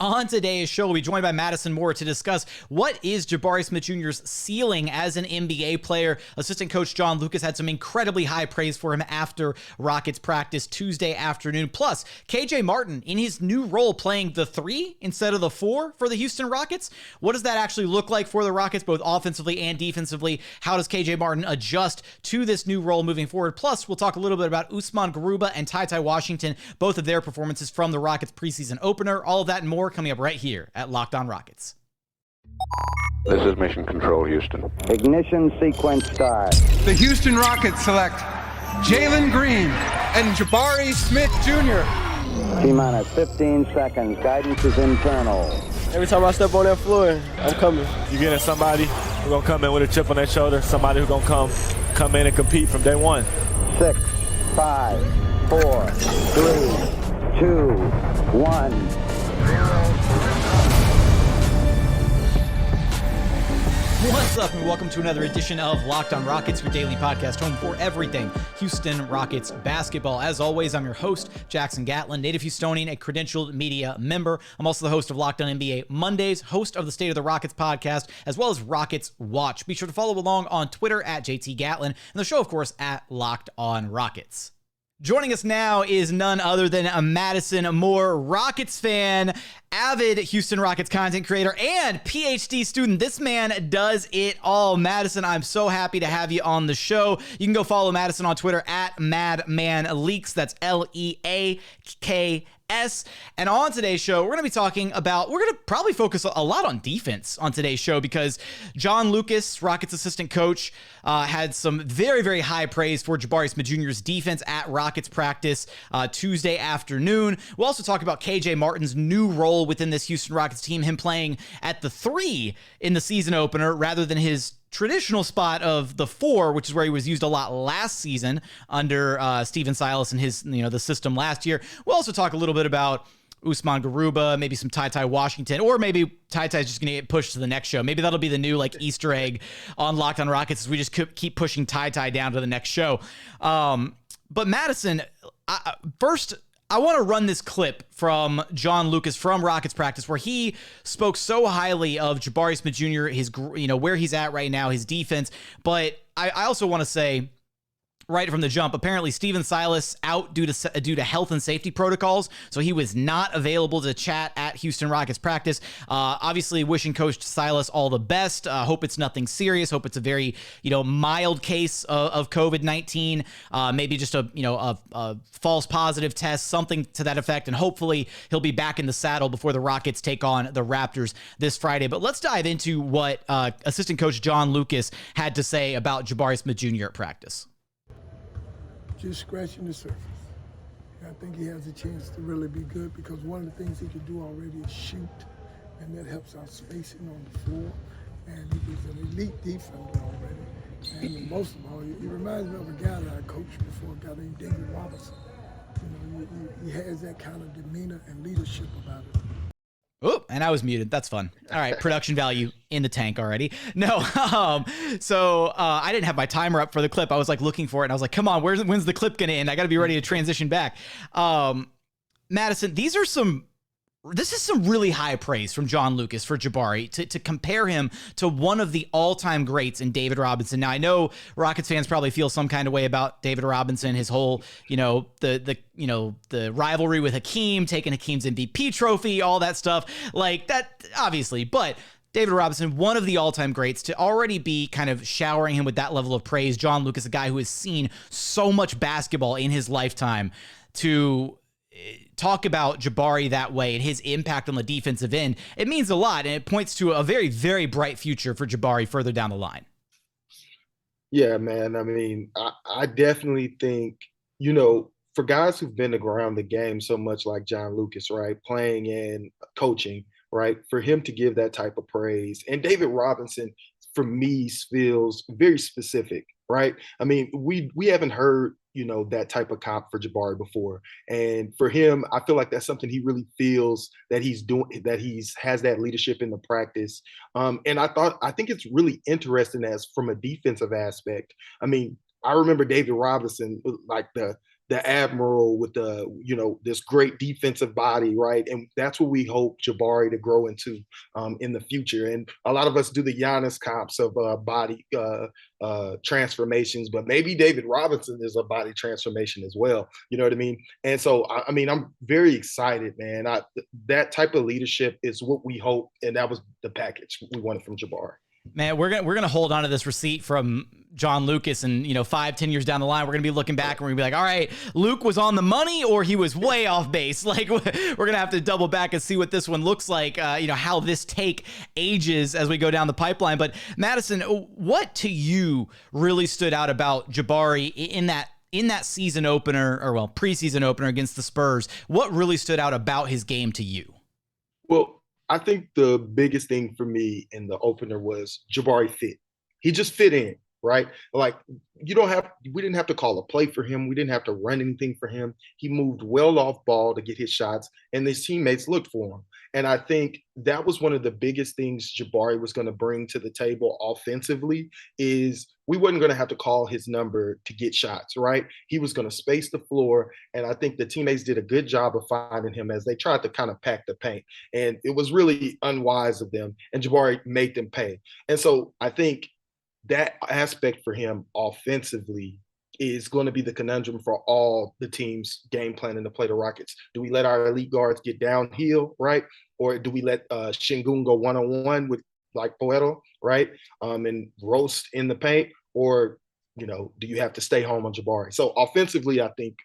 On today's show, we'll be joined by Madison Moore to discuss what is Jabari Smith Jr.'s ceiling as an NBA player. Assistant coach John Lucas had some incredibly high praise for him after Rockets practice Tuesday afternoon. Plus, KJ Martin in his new role playing the 3 instead of the 4 for the Houston Rockets. What does that actually look like for the Rockets, both offensively and defensively? How does KJ Martin adjust to this new role moving forward? Plus, we'll talk a little bit about Usman Garuba and TyTy Washington, both of their performances from the Rockets preseason opener. All of that and more coming up right here at Locked On Rockets. This is Mission Control, Houston. Ignition sequence start. The Houston Rockets select Jalen Green and Jabari Smith Jr. T-minus 15 seconds. Guidance is internal. Every time I step on that floor, I'm coming. You're getting somebody who's going to come in with a chip on their shoulder, somebody who's going to come in and compete from day one. 6, 5, 4, 3, 2, 1. What's up, and welcome to another edition of Locked On Rockets, your daily podcast home for everything Houston Rockets basketball. As always, I'm your host, Jackson Gatlin, native Houstonian, a credentialed media member. I'm also the host of Locked On NBA Mondays, host of the State of the Rockets podcast, as well as Rockets Watch. Be sure to follow along on Twitter at JT Gatlin, and the show, of course, at Locked On Rockets. Joining us now is none other than a Madison Moore, Rockets fan, avid Houston Rockets content creator, and PhD student. This man does it all. Madison, I'm so happy to have you on the show. You can go follow Madison on Twitter at MadmanLeaks. That's Leaks. And on today's show, we're going to probably focus a lot on defense on today's show because John Lucas, Rockets assistant coach, had some very, very high praise for Jabari Smith Jr.'s defense at Rockets practice Tuesday afternoon. We'll also talk about KJ Martin's new role within this Houston Rockets team, him playing at the 3 in the season opener rather than his traditional spot of the 4, which is where he was used a lot last season under Stephen Silas and his, the system last year. We'll also talk a little bit about Usman Garuba, maybe some TyTy Washington, or maybe TyTy's just going to get pushed to the next show. Maybe that'll be the new Easter egg on Locked On Rockets as we just keep pushing TyTy down to the next show. But Madison, first, I want to run this clip from John Lucas from Rockets practice where he spoke so highly of Jabari Smith Jr., his, where he's at right now, his defense. But I also want to say, right from the jump, apparently Stephen Silas out due to health and safety protocols, so he was not available to chat at Houston Rockets practice. Obviously, wishing Coach Silas all the best. Hope it's nothing serious. Hope it's a very mild case of COVID-19. Maybe just a false positive test, something to that effect, and hopefully he'll be back in the saddle before the Rockets take on the Raptors this Friday. But let's dive into what assistant coach John Lucas had to say about Jabari Smith Jr. at practice. Just scratching the surface. I think he has a chance to really be good because one of the things he can do already is shoot, and that helps our spacing on the floor. And he's an elite defender already. And most of all, he reminds me of a guy that I coached before, a guy named David Robinson. He has that kind of demeanor and leadership about him. Oh, and I was muted. That's fun. All right, production value in the tank already. No, so I didn't have my timer up for the clip. I was looking for it, and I was like, come on, when's the clip going to end? I got to be ready to transition back. Madison, this is some really high praise from John Lucas for Jabari to compare him to one of the all-time greats in David Robinson. Now, I know Rockets fans probably feel some kind of way about David Robinson, his whole, the rivalry with Hakeem, taking Hakeem's MVP trophy, all that stuff like that, obviously. But David Robinson, one of the all-time greats, to already be kind of showering him with that level of praise. John Lucas, a guy who has seen so much basketball in his lifetime, to talk about Jabari that way and his impact on the defensive end, it means a lot, and it points to a very, very bright future for Jabari further down the line. Yeah, man. I mean, I definitely think, for guys who've been around the game so much like John Lucas, right, playing and coaching, right, for him to give that type of praise. And David Robinson, for me, feels very specific, right? I mean, we haven't heard that type of comp for Jabari before. And for him, I feel like that's something he really feels that he's doing, that has that leadership in the practice. And I think it's really interesting as from a defensive aspect. I mean, I remember David Robinson, like the the admiral with the, this great defensive body, right? And that's what we hope Jabari to grow into in the future. And a lot of us do the Giannis comps of body transformations, but maybe David Robinson is a body transformation as well. You know what I mean? And so, I'm very excited, man. That type of leadership is what we hope, and that was the package we wanted from Jabari. Man, we're gonna hold on to this receipt from John Lucas, and 5-10 years down the line, we're gonna be looking back and we're gonna be like, all right, Luke was on the money or he was way off base. Like, we're gonna have to double back and see what this one looks like. How this take ages as we go down the pipeline. But Madison, what to you really stood out about Jabari in that season opener, or preseason opener against the Spurs? What really stood out about his game to you? Well, I think the biggest thing for me in the opener was Jabari fit. He just fit in, right? Like, we didn't have to call a play for him. We didn't have to run anything for him. He moved well off ball to get his shots, and his teammates looked for him. And I think that was one of the biggest things Jabari was going to bring to the table offensively, is we wasn't going to have to call his number to get shots, right? He was going to space the floor. And I think the teammates did a good job of finding him as they tried to kind of pack the paint. And it was really unwise of them, and Jabari made them pay. And so I think that aspect for him offensively is going to be the conundrum for all the teams game planning to play the Rockets. Do we let our elite guards get downhill, right? Or do we let Sengun go one-on-one with like Poeltl, right? And roast in the paint? Or, do you have to stay home on Jabari? So offensively, I think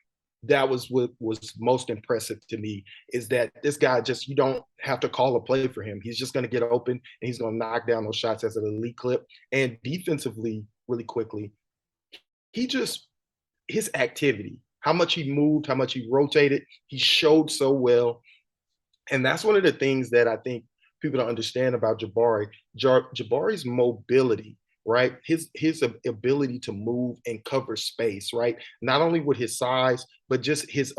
that was what was most impressive to me, is that this guy you don't have to call a play for him. He's just going to get open and he's going to knock down those shots as an elite clip. And defensively, really quickly, his activity, how much he moved, how much he rotated, he showed so well. And that's one of the things that I think people don't understand about Jabari. Jabari's mobility, right? His ability to move and cover space, right? Not only with his size, but just his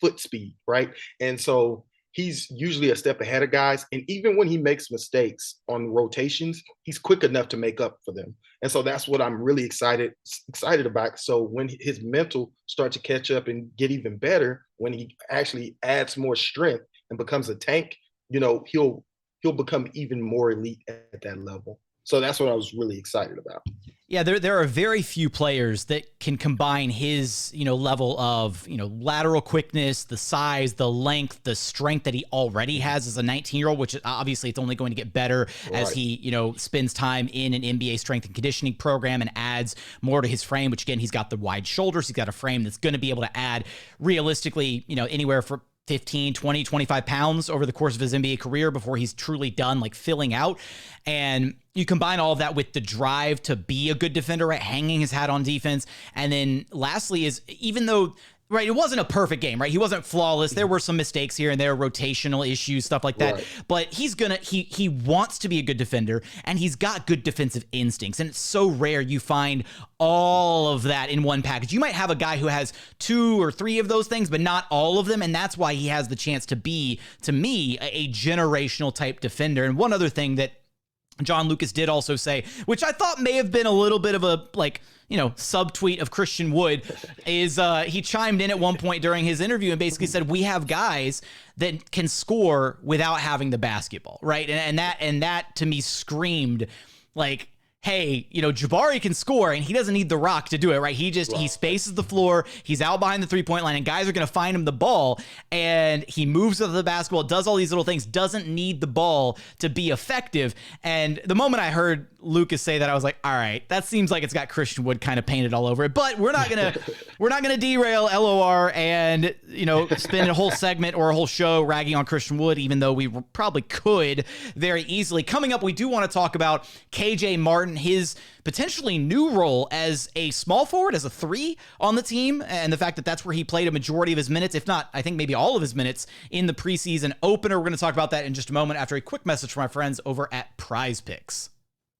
foot speed, right? And so he's usually a step ahead of guys. And even when he makes mistakes on rotations, he's quick enough to make up for them. And so that's what I'm really excited about. So when his mental starts to catch up and get even better, when he actually adds more strength and becomes a tank, he'll become even more elite at that level. So that's what I was really excited about. Yeah, there are very few players that can combine his, level of, lateral quickness, the size, the length, the strength that he already has as a 19-year-old, which obviously it's only going to get better as he, spends time in an NBA strength and conditioning program and adds more to his frame, which again, he's got the wide shoulders. He's got a frame that's going to be able to add realistically, anywhere from 15, 20, 25 pounds over the course of his NBA career before he's truly done like filling out. And you combine all of that with the drive to be a good defender, right? Hanging his hat on defense. And then lastly is, even though, right, it wasn't a perfect game, right? He wasn't flawless. There were some mistakes here and there, rotational issues, stuff like that. Right. But he wants to be a good defender, and he's got good defensive instincts. And it's so rare you find all of that in one package. You might have a guy who has 2 or 3 of those things, but not all of them. And that's why he has the chance to be, to me, a generational type defender. And one other thing that John Lucas did also say, which I thought may have been a little bit of a, subtweet of Christian Wood, is he chimed in at one point during his interview and basically said, we have guys that can score without having the basketball, right? And that to me screamed like, hey, Jabari can score and he doesn't need the rock to do it, right? He spaces the floor, he's out behind the 3-point line, and guys are going to find him the ball, and he moves with the basketball, does all these little things, doesn't need the ball to be effective. And the moment I heard Lucas say that, I was like, all right, that seems like it's got Christian Wood kind of painted all over it. But we're not gonna derail LOR and spend a whole segment or a whole show ragging on Christian Wood, even though we probably could very easily. Coming up, we do want to talk about KJ Martin, his potentially new role as a small forward, as a 3 on the team, and the fact that that's where he played a majority of his minutes, if not, I think maybe all of his minutes in the preseason opener. We're going to talk about that in just a moment after a quick message from our friends over at Prize Picks.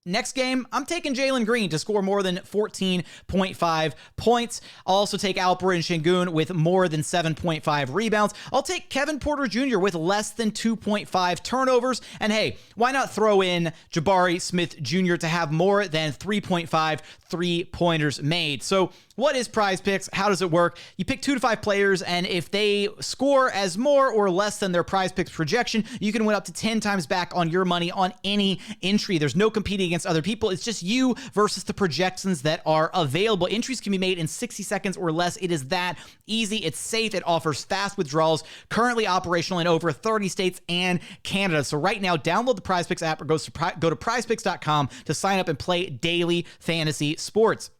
Next game, I'm taking Jalen Green to score more than 14.5 points. I'll also take Alperen Sengun with more than 7.5 rebounds. I'll take Kevin Porter Jr. with less than 2.5 turnovers. And hey, why not throw in Jabari Smith Jr. to have more than 3.5 3-pointers made? So what is Prize Picks? How does it work? You pick 2 to 5 players, and if they score as more or less than their Prize Picks projection, you can win up to 10 times back on your money on any entry. There's no competing against other people. It's just you versus the projections that are available. Entries can be made in 60 seconds or less. It is that easy. It's safe. It offers fast withdrawals, currently operational in over 30 states and Canada. So right now, download the Prize Picks app or go to prizepicks.com to sign up and play daily fantasy sports.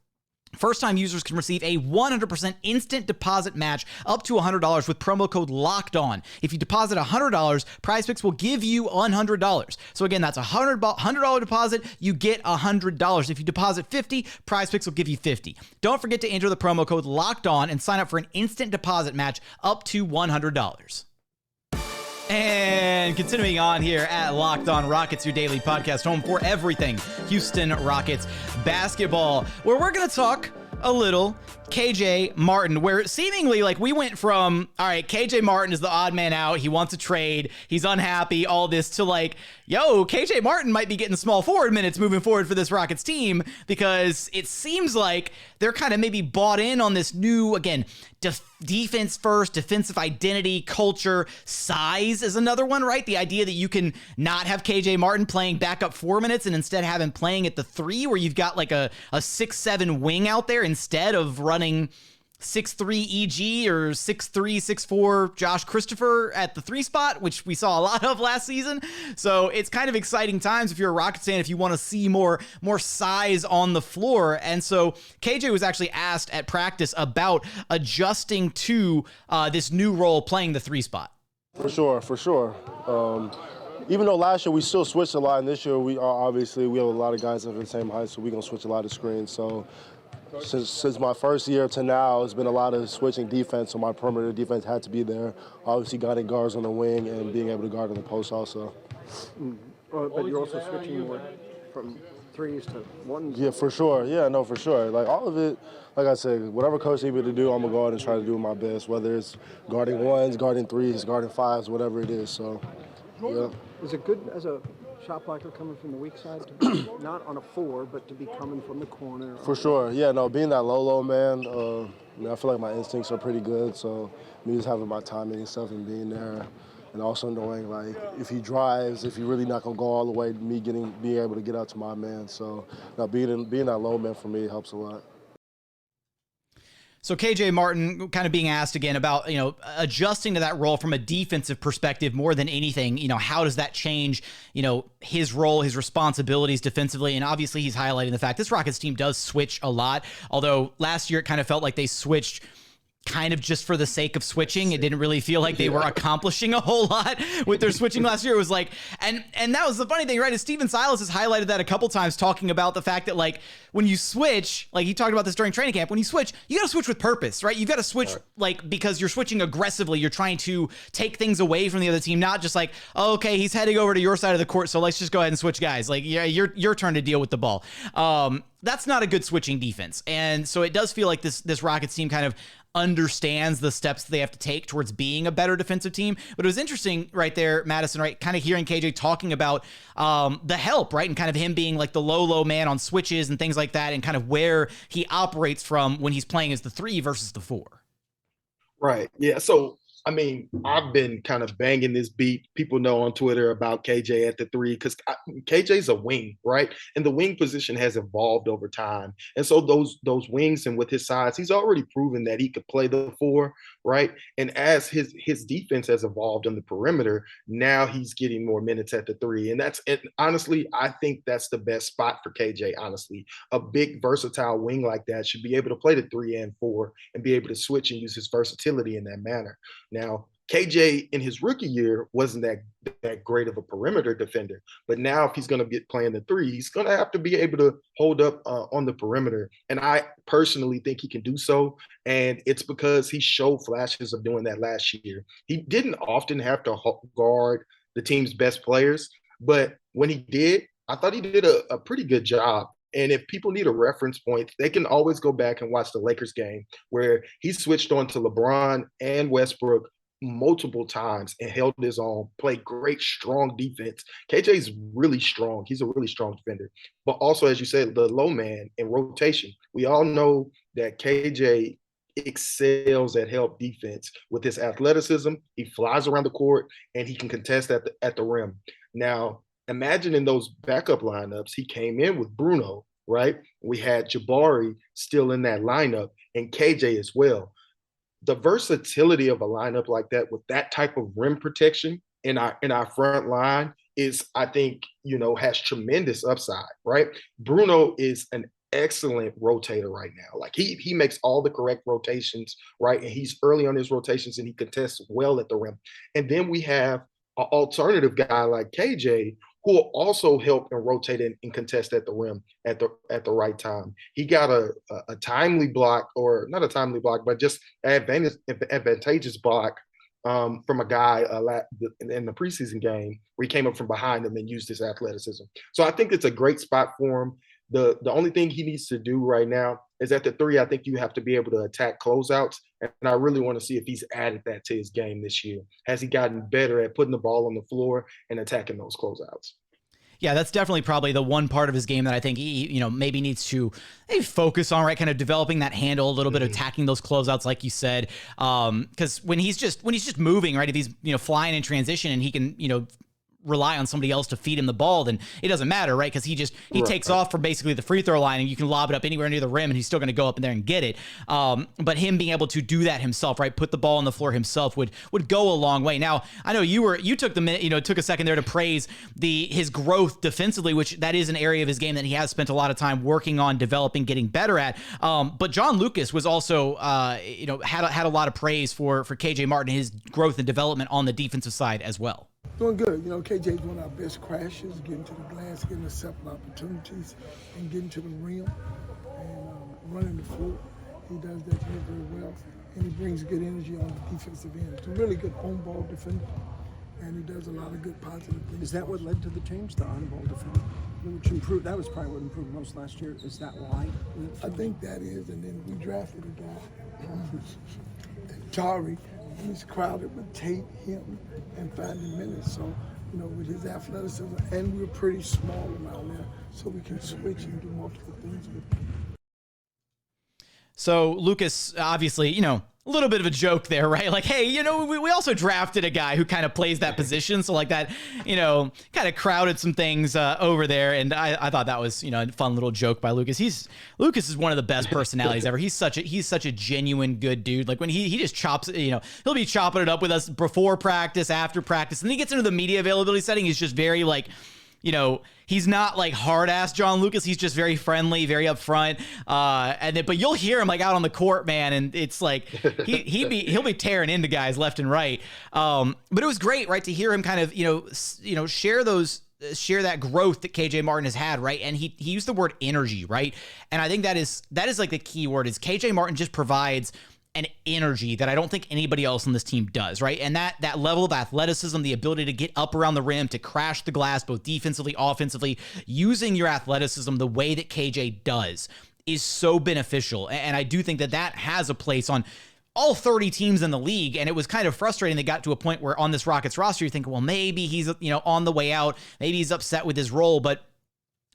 First-time users can receive a 100% instant deposit match up to $100 with promo code LOCKEDON. If you deposit $100, PrizePicks will give you $100. So again, that's a $100 deposit, you get $100. If you deposit $50, PrizePicks will give you $50. Don't forget to enter the promo code LOCKEDON and sign up for an instant deposit match up to $100. And continuing on here at Locked On Rockets, your daily podcast home for everything Houston Rockets basketball, where we're going to talk a little KJ Martin, where seemingly like we went from, all right, KJ Martin is the odd man out. He wants a trade. He's unhappy, all this, to like, yo, KJ Martin might be getting small forward minutes moving forward for this Rockets team, because it seems like they're kind of maybe bought in on this new, again, defense first, defensive identity, culture. Size is another one, right? The idea that you can not have KJ Martin playing backup 4 minutes and instead have him playing at the 3, where you've got like a 6'7" wing out there instead of running 6'3" EG or 6'3", 6'4" Josh Christopher at the 3 spot, which we saw a lot of last season. So it's kind of exciting times if you're a Rockets fan, if you want to see more size on the floor. And so KJ was actually asked at practice about adjusting to this new role, playing the 3 spot. For sure. Even though last year we still switched a lot, and this year we have a lot of guys that are the same height, so we're going to switch a lot of screens. So since my first year to now, it's been a lot of switching defense, so my perimeter defense had to be there. Obviously guarding guards on the wing and being able to guard in the post also. But you're also switching more from 3s to 1s. Yeah, for sure. Yeah, no, for sure. Like all of it, like I said, whatever coach needs me to do, I'm going to go out and try to do my best, whether it's guarding 1s, guarding 3s, guarding 5s, whatever it is. So, yeah. Is it good as a shot blocker coming from the weak side to be not on a 4, but to be coming from the corner? For sure. Yeah, no, being that low man, I feel like my instincts are pretty good. So me just having my timing and stuff and being there, and also knowing like if he drives, if you're really not gonna go all the way, being able to get out to my man. So being that low man for me helps a lot. So KJ Martin kind of being asked again about, adjusting to that role from a defensive perspective more than anything. How does that change, his role, his responsibilities defensively? And obviously he's highlighting the fact this Rockets team does switch a lot. Although last year it kind of felt like they switched kind of just for the sake of switching. It didn't really feel like they were accomplishing a whole lot with their switching last year. It was like, and that was the funny thing, right? Is Steven Silas has highlighted that a couple times, talking about the fact that like when you switch, like he talked about this during training camp, when you switch, you got to switch with purpose, right? You got to switch like because you're switching aggressively. You're trying to take things away from the other team, not just like, oh, okay, he's heading over to your side of the court, so let's just go ahead and switch guys. Like, yeah, your turn to deal with the ball. That's not a good switching defense. And so it does feel like this Rockets team kind of understands the steps they have to take towards being a better defensive team. But it was interesting right there, Madison, right? Kind of hearing KJ talking about the help, right? And kind of him being like the low man on switches and things like that, and kind of where he operates from when he's playing as the 3 versus the 4. Right. Yeah. So, I've been kind of banging this beat. People know on Twitter about KJ at the 3 because KJ's a wing, right? And the wing position has evolved over time. And so those wings, and with his size, he's already proven that he could play the 4, right? And as his defense has evolved on the perimeter, now he's getting more minutes at the 3. And honestly, I think that's the best spot for KJ, honestly. A big, versatile wing like that should be able to play the 3 and 4 and be able to switch and use his versatility in that manner. Now, KJ in his rookie year wasn't that great of a perimeter defender, but now if he's going to be playing the 3, he's going to have to be able to hold up on the perimeter. And I personally think he can do so, and it's because he showed flashes of doing that last year. He didn't often have to guard the team's best players, but when he did, I thought he did a pretty good job. And if people need a reference point, they can always go back and watch the Lakers game where he switched on to LeBron and Westbrook multiple times and held his own, played great, strong defense. KJ's really strong. He's a really strong defender. But also, as you said, the low man in rotation. We all know that KJ excels at help defense with his athleticism. He flies around the court and he can contest at the rim. Now, imagine in those backup lineups, he came in with Bruno, right? We had Jabari still in that lineup and KJ as well. The versatility of a lineup like that with that type of rim protection in our front line is, I think, has tremendous upside, right? Bruno is an excellent rotator right now. Like he makes all the correct rotations, right? And he's early on his rotations and he contests well at the rim. And then we have an alternative guy like KJ who will also help and rotate and contest at the rim at the right time. He got a timely block, or not a timely block, but just advantageous block from a guy in the preseason game where he came up from behind him and used his athleticism. So I think it's a great spot for him. The only thing he needs to do right now is at the three, I think you have to be able to attack closeouts. And I really want to see if he's added that to his game this year. Has he gotten better at putting the ball on the floor and attacking those closeouts? Yeah, that's definitely probably the one part of his game that I think he, maybe needs to focus on, right? Kind of developing that handle a little bit, attacking those closeouts, like you said. Because when he's just moving, right? If he's flying in transition and he can rely on somebody else to feed him the ball, then it doesn't matter, right? Because he takes off from basically the free throw line and you can lob it up anywhere near the rim and he's still going to go up in there and get it. But him being able to do that himself, right? Put the ball on the floor himself would go a long way. Now, I know you took a second there to praise his growth defensively, which that is an area of his game that he has spent a lot of time working on, developing, getting better at. But John Lucas was also, had a lot of praise for KJ Martin, his growth and development on the defensive side as well. Doing good. KJ's one of our best crashers, getting to the glass, getting us several opportunities, and getting to the rim and running the floor. He does that very, very well, and he brings good energy on the defensive end. He's a really good on-ball defender, and he does a lot of good positive things. Is that what led to the change, the on-ball defender? Which improved, that was probably what improved most last year. Is that why? I think that is, and then we drafted a guy, Tari. He's crowded with Tate, him, and finding minutes. So, with his athleticism, and we're pretty small around there, so we can switch and do multiple things with him. So Lucas, obviously, a little bit of a joke there, right? Like, hey, we also drafted a guy who kind of plays that position. So like that, kind of crowded some things over there. And I thought that was, a fun little joke by Lucas. Lucas is one of the best personalities ever. He's such a genuine good dude. Like when he just chops, he'll be chopping it up with us before practice, after practice. And then he gets into the media availability setting. He's just very like, he's not like hard ass John Lucas. He's just very friendly, very upfront. But you'll hear him like out on the court, man. And it's like, he'll be tearing into guys left and right. But it was great, right? To hear him kind of, share that growth that KJ Martin has had, right? And he used the word energy, right? And I think that is like the key word is KJ Martin just provides an energy that I don't think anybody else on this team does, right? And that level of athleticism, the ability to get up around the rim, to crash the glass, both defensively, offensively, using your athleticism the way that KJ does is so beneficial. And I do think that has a place on all 30 teams in the league. And it was kind of frustrating. They got to a point where on this Rockets roster, you think, well, maybe he's, on the way out. Maybe he's upset with his role, but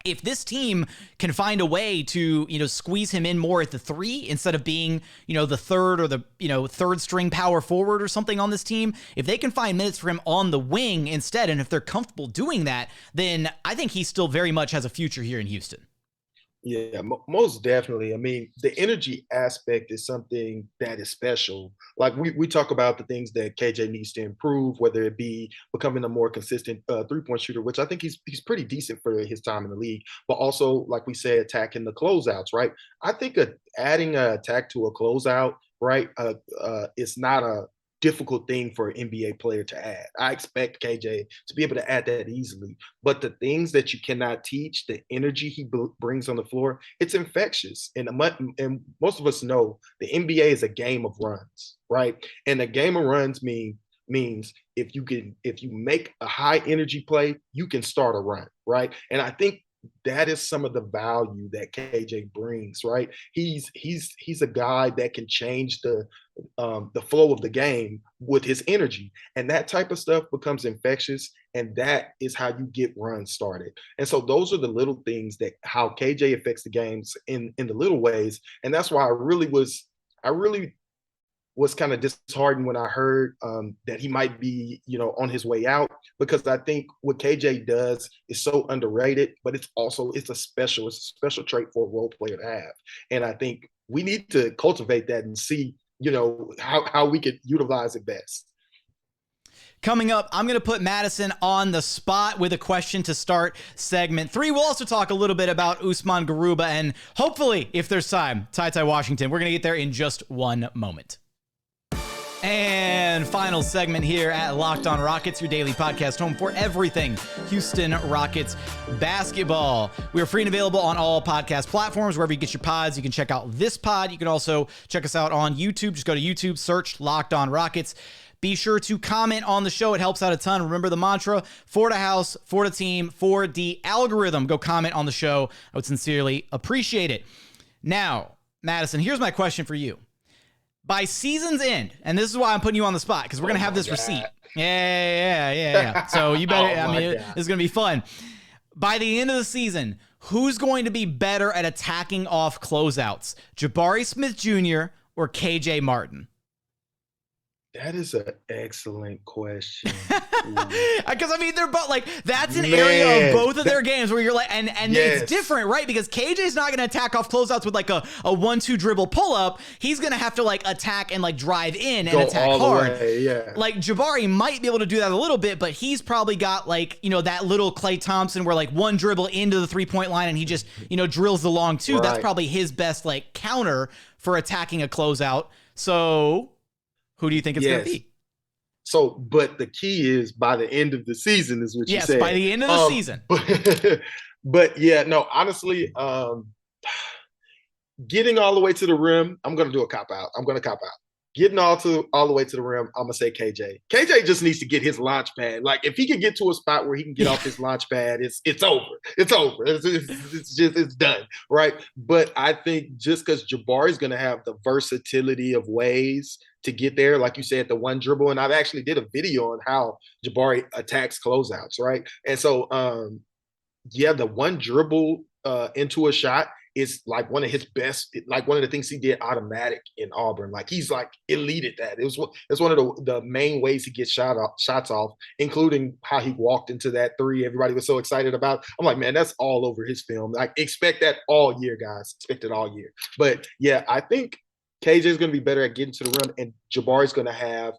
if this team can find a way to, squeeze him in more at the three instead of being, the third or the, third string power forward or something on this team, if they can find minutes for him on the wing instead, and if they're comfortable doing that, then I think he still very much has a future here in Houston. Yeah, most definitely. I mean, the energy aspect is something that is special. Like we talk about the things that KJ needs to improve, whether it be becoming a more consistent three-point shooter, which I think he's pretty decent for his time in the league, but also, like we say, attacking the closeouts, right? I think adding an attack to a closeout, right, it's not a difficult thing for an NBA player to add. I expect KJ to be able to add that easily. But the things that you cannot teach, the energy he brings on the floor, it's infectious. And most of us know the NBA is a game of runs, right? And a game of runs means means if you make a high energy play, you can start a run, right? And I think that is some of the value that KJ brings, right? He's a guy that can change the flow of the game with his energy, and that type of stuff becomes infectious, and that is how you get runs started. And so those are the little things that how KJ affects the games in the little ways, and that's why I really was kind of disheartened when I heard that he might be, on his way out, because I think what KJ does is so underrated, but it's a special trait for a role player to have. And I think we need to cultivate that and see, how we could utilize it best. Coming up, I'm going to put Madison on the spot with a question to start segment 3. We'll also talk a little bit about Usman Garuba and hopefully, if there's time, TyTy Washington. We're going to get there in just one moment. And final segment here at Locked On Rockets, your daily podcast home for everything Houston Rockets basketball. We are free and available on all podcast platforms. Wherever you get your pods, you can check out this pod. You can also check us out on YouTube. Just go to YouTube, search Locked On Rockets. Be sure to comment on the show. It helps out a ton. Remember the mantra, for the house, for the team, for the algorithm. Go comment on the show. I would sincerely appreciate it. Now, Madison, here's my question for you. By season's end, and this is why I'm putting you on the spot, because we're going to have this receipt. Yeah. So you better, this is going to be fun. By the end of the season, who's going to be better at attacking off closeouts? Jabari Smith Jr. or KJ Martin? That is an excellent question. Because they're both that's an area of both of their games where you're and yes. It's different, right? Because KJ's not going to attack off closeouts with a 1-2 dribble pull up. He's going to have to attack and drive in and attack hard. Yeah. Jabari might be able to do that a little bit, but he's probably got that little Klay Thompson where one dribble into the 3-point line and he just drills the long two. Right. That's probably his best counter for attacking a closeout. So who do you think it's going to be? So, but the key is by the end of the season is what you said. Yes, by the end of the season. But yeah, no, honestly, getting all the way to the rim, I'm going to do a cop-out. Getting all the way to the rim, I'm going to say KJ. KJ just needs to get his launch pad. If he can get to a spot where he can get off his launch pad, it's over. It's over. It's done, right? But I think just because Jabari's going to have the versatility of ways to get there, like you said, the one dribble, and I've actually did a video on how Jabari attacks closeouts, right? And so, the one dribble into a shot is one of his best, one of the things he did automatic in Auburn. He's elite at that. It's one of the main ways he gets shots off, including how he walked into that 3. Everybody was so excited about. I'm like, man, that's all over his film. Expect that all year, guys. Expect it all year. But yeah, I think KJ is going to be better at getting to the rim, and Jabari's going to have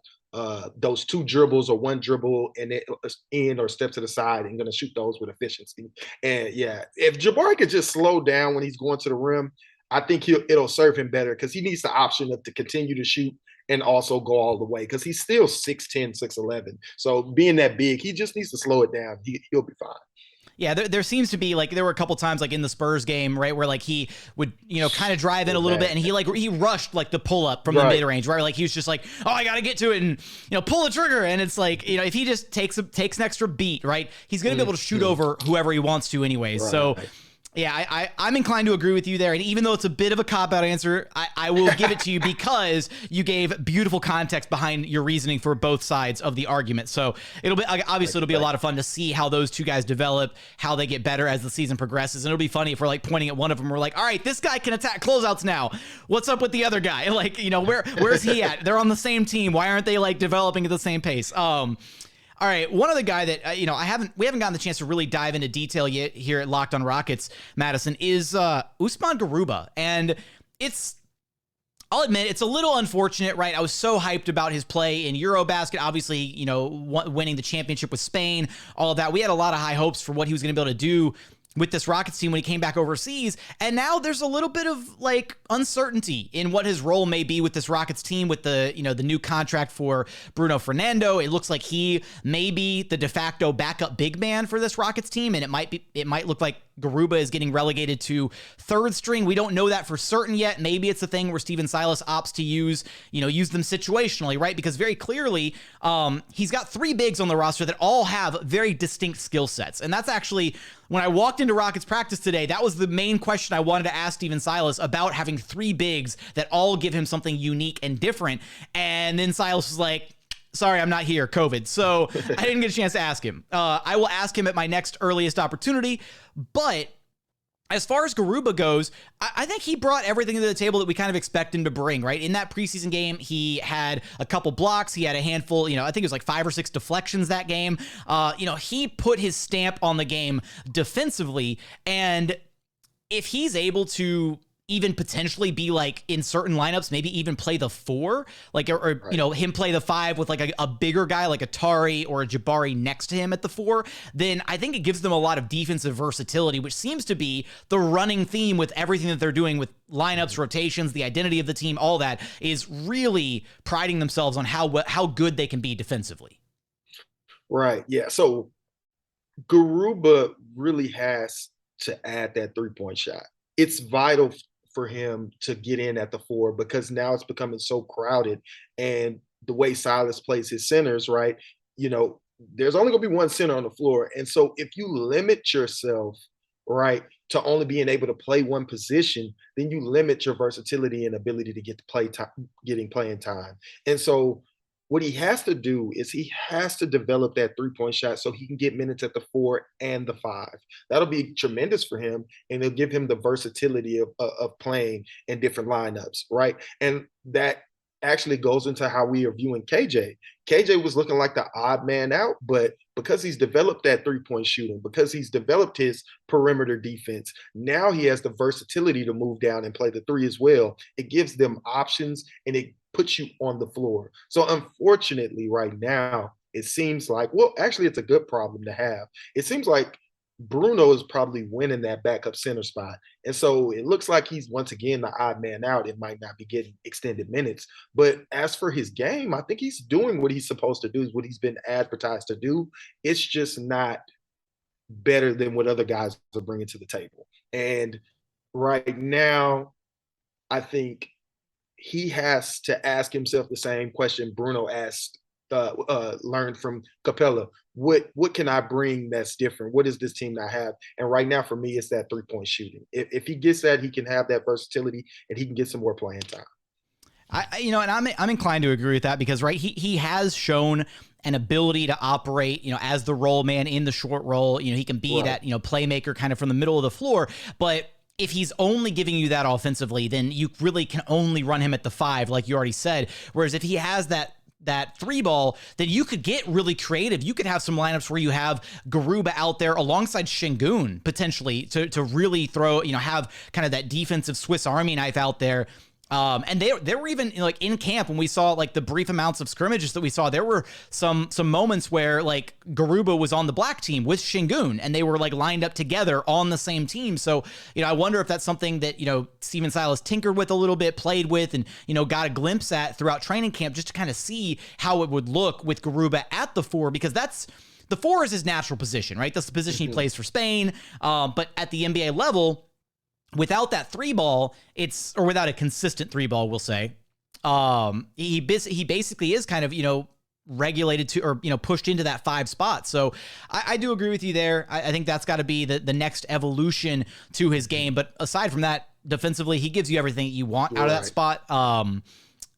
those 2 dribbles or 1 dribble and it in or step to the side and going to shoot those with efficiency. And yeah, if Jabari could just slow down when he's going to the rim, I think it'll serve him better, because he needs the option to continue to shoot and also go all the way, because he's still 6'10", 6'11". So being that big, he just needs to slow it down. He'll be fine. Yeah, there seems to be there were a couple times in the Spurs game, right, where he would kind of drive in a little bit, and he rushed the pull up from the mid range, right? He was just oh, I got to get to it and pull the trigger, and it's if he just takes an extra beat, right, he's gonna be able to shoot over whoever he wants to anyways. Right. So. Yeah, I'm inclined to agree with you there. And even though it's a bit of a cop-out answer, I will give it to you because you gave beautiful context behind your reasoning for both sides of the argument. So it'll be a lot of fun to see how those two guys develop, how they get better as the season progresses. And it'll be funny if we're pointing at one of them, we're all right, this guy can attack closeouts now. What's up with the other guy? Where's he at? They're on the same team. Why aren't they developing at the same pace? All right, one other guy that we haven't gotten the chance to really dive into detail yet here at Locked On Rockets, Madison, is Usman Garuba, and I'll admit it's a little unfortunate, right? I was so hyped about his play in Eurobasket, obviously, winning the championship with Spain, all of that. We had a lot of high hopes for what he was going to be able to do with this Rockets team when he came back overseas. And now there's a little bit of uncertainty in what his role may be with this Rockets team with the new contract for Bruno Fernando. It looks like he may be the de facto backup big man for this Rockets team. And it might look like Garuba is getting relegated to third string. We don't know that for certain yet. Maybe it's a thing where Steven Silas opts to use them situationally, right? Because very clearly, he's got 3 bigs on the roster that all have very distinct skill sets. And that's actually, when I walked into Rockets practice today, that was the main question I wanted to ask Steven Silas about having 3 bigs that all give him something unique and different. And then Silas was like, sorry, I'm not here, COVID. So I didn't get a chance to ask him. I will ask him at my next earliest opportunity. But as far as Garuba goes, I think he brought everything to the table that we kind of expect him to bring, right? In that preseason game, he had a couple blocks. He had a handful, I think it was like 5 or 6 deflections that game. He put his stamp on the game defensively. And if he's able to even potentially be like in certain lineups, maybe even play the 4, like, or right. Him play the 5 with like a bigger guy like a Tari or a Jabari next to him at the 4, then I think it gives them a lot of defensive versatility, which seems to be the running theme with everything that they're doing with lineups, rotations, the identity of the team, all that is really priding themselves on how good they can be defensively. Right. Yeah. So Garuba really has to add that 3-point shot. It's vital for him to get in at the 4 because now it's becoming so crowded, and the way Silas plays his centers, right? There's only going to be one center on the floor. And so if you limit yourself, right, to only being able to play one position, then you limit your versatility and ability to get getting playing time. And so what he has to do is he has to develop that 3-point shot so he can get minutes at the 4 and the 5. That'll be tremendous for him, and it'll give him the versatility of playing in different lineups, right? And that actually goes into how we are viewing KJ. KJ was looking like the odd man out, but because he's developed that 3-point shooting, because he's developed his perimeter defense, now he has the versatility to move down and play the 3 as well. It gives them options, and it puts you on the floor. So unfortunately right now, it seems like, well, actually it's a good problem to have. It seems like Bruno is probably winning that backup center spot. And so it looks like he's once again the odd man out. It might not be getting extended minutes. But as for his game, I think he's doing what he's supposed to do, is what he's been advertised to do. It's just not better than what other guys are bringing to the table. And right now, I think he has to ask himself the same question Bruno asked, learned from Capella. What can I bring that's different? What does this team not have? And right now, for me, it's that 3-point shooting. If he gets that, he can have that versatility and he can get some more playing time. I'm inclined to agree with that because, right, he has shown an ability to operate, as the roll man in the short roll. He can be that, playmaker kind of from the middle of the floor, but if he's only giving you that offensively, then you really can only run him at the 5, like you already said. Whereas if he has that 3 ball, then you could get really creative. You could have some lineups where you have Garuba out there alongside Sengun potentially to really throw, have kind of that defensive Swiss Army knife out there. And they were even like in camp when we saw like the brief amounts of scrimmages that we saw, there were some moments where like Garuba was on the black team with Sengun and they were like lined up together on the same team. So, I wonder if that's something that, Steven Silas tinkered with a little bit, played with, and, got a glimpse at throughout training camp just to kind of see how it would look with Garuba at the 4, because the 4 is his natural position, right? That's the position he plays for Spain. But at the NBA level, without that 3 ball, or without a consistent 3 ball, we'll say, he basically is kind of, regulated to, or, pushed into that 5 spot. So I do agree with you there. I think that's got to be the next evolution to his game. But aside from that, defensively, he gives you everything you want out of that spot. And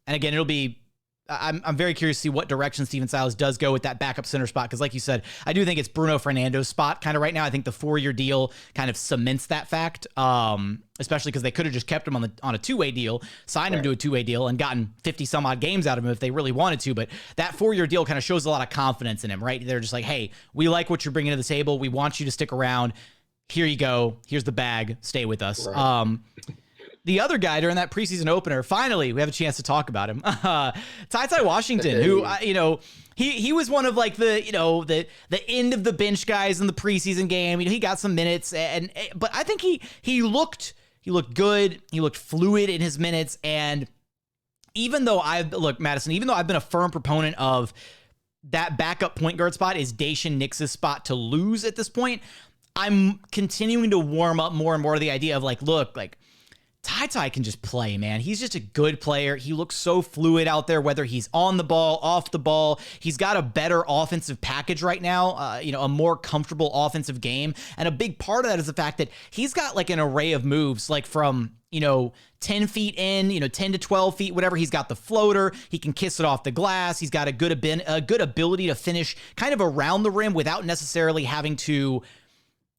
again, it'll be, I'm very curious to see what direction Steven Silas does go with that backup center spot. Because like you said, I do think it's Bruno Fernando's spot kind of right now. I think the 4-year deal kind of cements that fact, especially because they could have just kept him on a 2-way deal, signed him to a 2-way deal, and gotten 50 some odd games out of him if they really wanted to. But that 4-year deal kind of shows a lot of confidence in him, right? They're just like, hey, we like what you're bringing to the table. We want you to stick around. Here you go. Here's the bag. Stay with us. Right. The other guy during that preseason opener, finally, we have a chance to talk about him. TyTy Washington, who, he was one of like the end of the bench guys in the preseason game. He got some minutes, but I think he looked good. He looked fluid in his minutes. And even though Madison, even though I've been a firm proponent of that backup point guard spot is Daishen Nix's spot to lose at this point, I'm continuing to warm up more and more to the idea of like, look, like TyTy can just play, man. He's just a good player. He looks so fluid out there, whether he's on the ball, off the ball. He's got a better offensive package right now, a more comfortable offensive game. And a big part of that is the fact that he's got like an array of moves, like from 10 feet in, 10 to 12 feet, whatever. He's got the floater. He can kiss it off the glass. He's got a good ability to finish kind of around the rim without necessarily having to,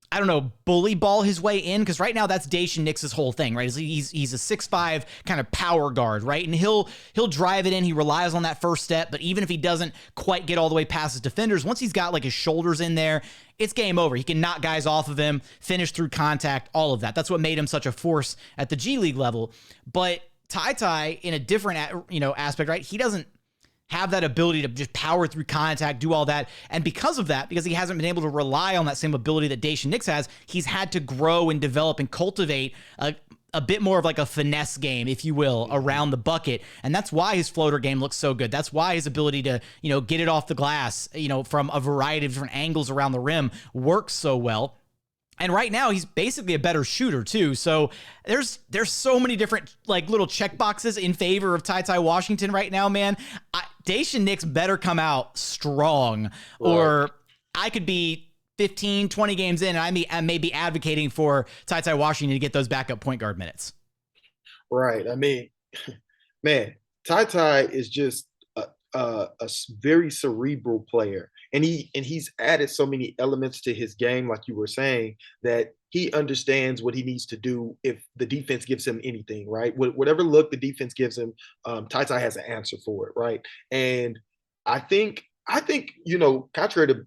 I don't know, bully ball his way in, because right now that's Jae'Sean Nix's whole thing, right? He's a 6'5" kind of power guard, right? And he'll drive it in. He relies on that first step, but even if he doesn't quite get all the way past his defenders, once he's got like his shoulders in there, it's game over. He can knock guys off of him, finish through contact, all of that. That's what made him such a force at the G League level. But TyTy, in a different aspect, right? He doesn't have that ability to just power through contact, do all that. And because of that, because he hasn't been able to rely on that same ability that Jae'Sean Nix has, he's had to grow and develop and cultivate a bit more of like a finesse game, if you will, around the bucket. And that's why his floater game looks so good. That's why his ability to, get it off the glass, from a variety of different angles around the rim works so well. And right now, he's basically a better shooter, too. So there's so many different like little check boxes in favor of TyTy Washington right now, man. Jae'Sean Nix better come out strong, or I could be 15, 20 games in, and I may be advocating for TyTy Washington to get those backup point guard minutes. Right. I mean, man, TyTy is just a very cerebral player. And he's added so many elements to his game, like you were saying, that he understands what he needs to do if the defense gives him anything, right? Whatever look the defense gives him, TyTy has an answer for it, right? And I think, contrary to,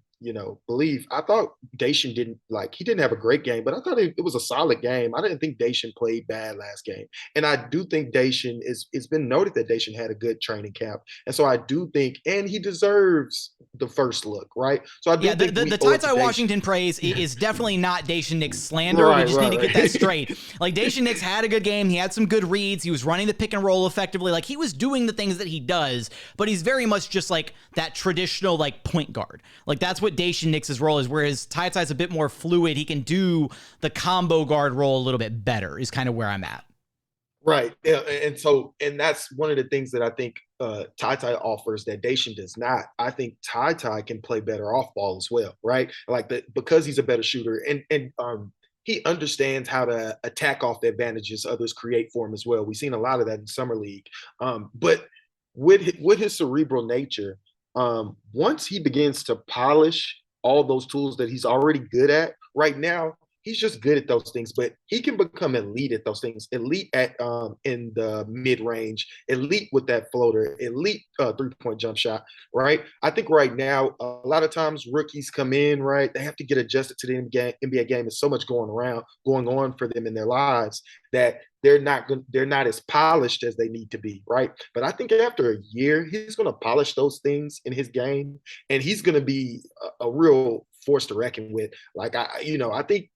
belief, I thought Jae'Sean didn't have a great game, but I thought it was a solid game. I didn't think Jae'Sean played bad last game. And I do think Jae'Sean it's been noted that Jae'Sean had a good training camp. And so I do think, and he deserves the first look, right? So I do think the TyTy Washington praise is definitely not Jae'Sean Nix slander. We just need to get that straight. Like, Jae'Sean Nix had a good game. He had some good reads. He was running the pick and roll effectively. Like, he was doing the things that he does, but he's very much just like that traditional like point guard. Like, that's what Jae'Sean Nix's role is, whereas TyTy's a bit more fluid. He can do the combo guard role a little bit better, is kind of where I'm at. Right. Yeah, and that's one of the things that I think TyTy offers that Jae'Sean does not. I think TyTy can play better off ball as well, right? Because he's a better shooter, and he understands how to attack off the advantages others create for him as well. We've seen a lot of that in Summer League. But with his cerebral nature, once he begins to polish all those tools that he's already good at right now, he's just good at those things, but he can become elite at those things. Elite at in the mid-range, elite with that floater, elite three-point jump shot, right? I think right now, a lot of times rookies come in, right? They have to get adjusted to the NBA game. There's so much going on for them in their lives that they're not as polished as they need to be, right? But I think after a year, he's going to polish those things in his game, and he's going to be a real force to reckon with. Like, I think,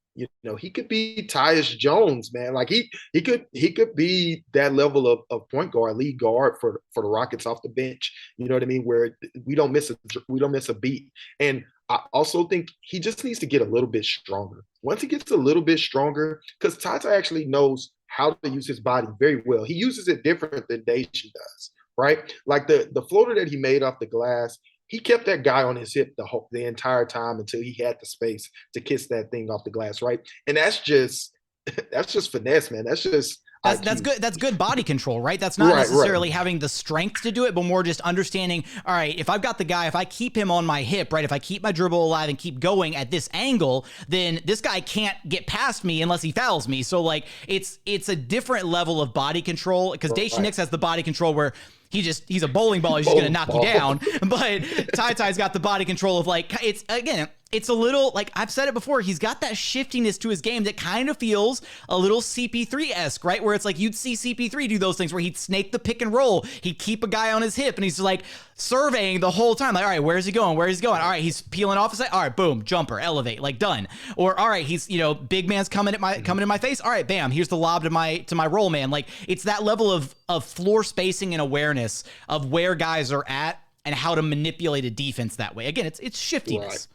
he could be Tyus Jones, man. Like, he could be that level of point guard, lead guard for the Rockets off the bench. You know what I mean? Where we don't miss a beat. And I also think he just needs to get a little bit stronger. Once he gets a little bit stronger, because TyTy actually knows how to use his body very well. He uses it different than Jae'Sean does, right? Like the floater that he made off the glass, he kept that guy on his hip the entire time until he had the space to kiss that thing off the glass, right? And that's just finesse, man. That's good. That's good body control, right? That's not necessarily having the strength to do it, but more just understanding, all right, if I've got the guy, if I keep him on my hip, right, if I keep my dribble alive and keep going at this angle, then this guy can't get past me unless he fouls me. So, like, it's a different level of body control, because Jae'Sean Nix has the body control where he's a bowling ball. He's just going to knock you down. But TyTy's got the body control of, like, it's a little, like I've said it before, he's got that shiftiness to his game that kind of feels a little CP3-esque, right? Where it's like you'd see CP3 do those things where he'd snake the pick and roll. He'd keep a guy on his hip, and he's like surveying the whole time. Like, all right, where's he going? Where he's going? All right, he's peeling off his side. All right, boom, jumper, elevate, like done. Or all right, he's, big man's coming in my face. All right, bam, here's the lob to my roll man. Like, it's that level of floor spacing and awareness of where guys are at and how to manipulate a defense that way. Again, it's shiftiness.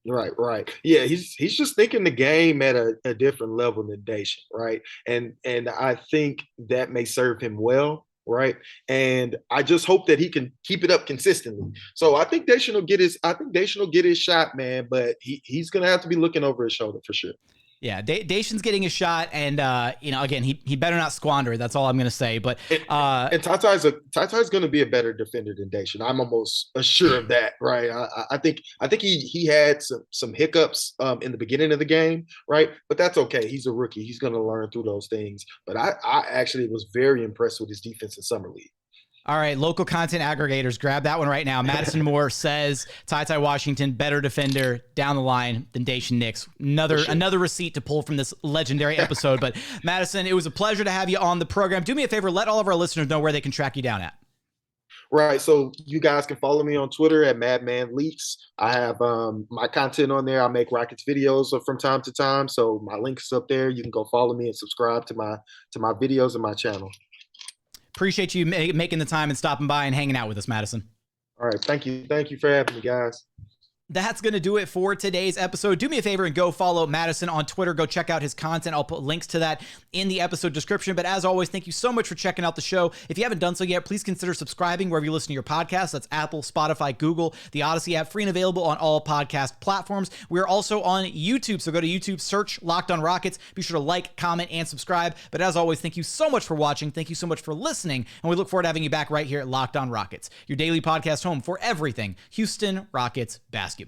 Right. Yeah, he's just thinking the game at a different level than Dacian, right? And I think that may serve him well, right? And I just hope that he can keep it up consistently. So I think Dacian will get his shot, man, but he's gonna have to be looking over his shoulder for sure. Yeah, Dacian's getting a shot, and again, he better not squander it. That's all I'm going to say. But and TyTy's going to be a better defender than Dacian. I'm almost sure of that, right? I think he had some hiccups in the beginning of the game, right? But that's okay. He's a rookie. He's going to learn through those things. But I actually was very impressed with his defense in summer league. All right, local content aggregators, grab that one right now. Madison Moore says TyTy Washington, better defender down the line than Dacian Nix. Another receipt to pull from this legendary episode. But Madison, it was a pleasure to have you on the program. Do me a favor, let all of our listeners know where they can track you down at. Right, so you guys can follow me on Twitter at MadmanLeaks. I have my content on there. I make Rockets videos from time to time, so my link is up there. You can go follow me and subscribe to my videos and my channel. Appreciate you making the time and stopping by and hanging out with us, Madison. All right. Thank you for having me, guys. That's going to do it for today's episode. Do me a favor and go follow Madison on Twitter. Go check out his content. I'll put links to that in the episode description. But as always, thank you so much for checking out the show. If you haven't done so yet, please consider subscribing wherever you listen to your podcasts. That's Apple, Spotify, Google, the Odyssey app, free and available on all podcast platforms. We're also on YouTube. So go to YouTube, search Locked on Rockets. Be sure to like, comment, and subscribe. But as always, thank you so much for watching. Thank you so much for listening. And we look forward to having you back right here at Locked on Rockets, your daily podcast home for everything Houston Rockets basketball.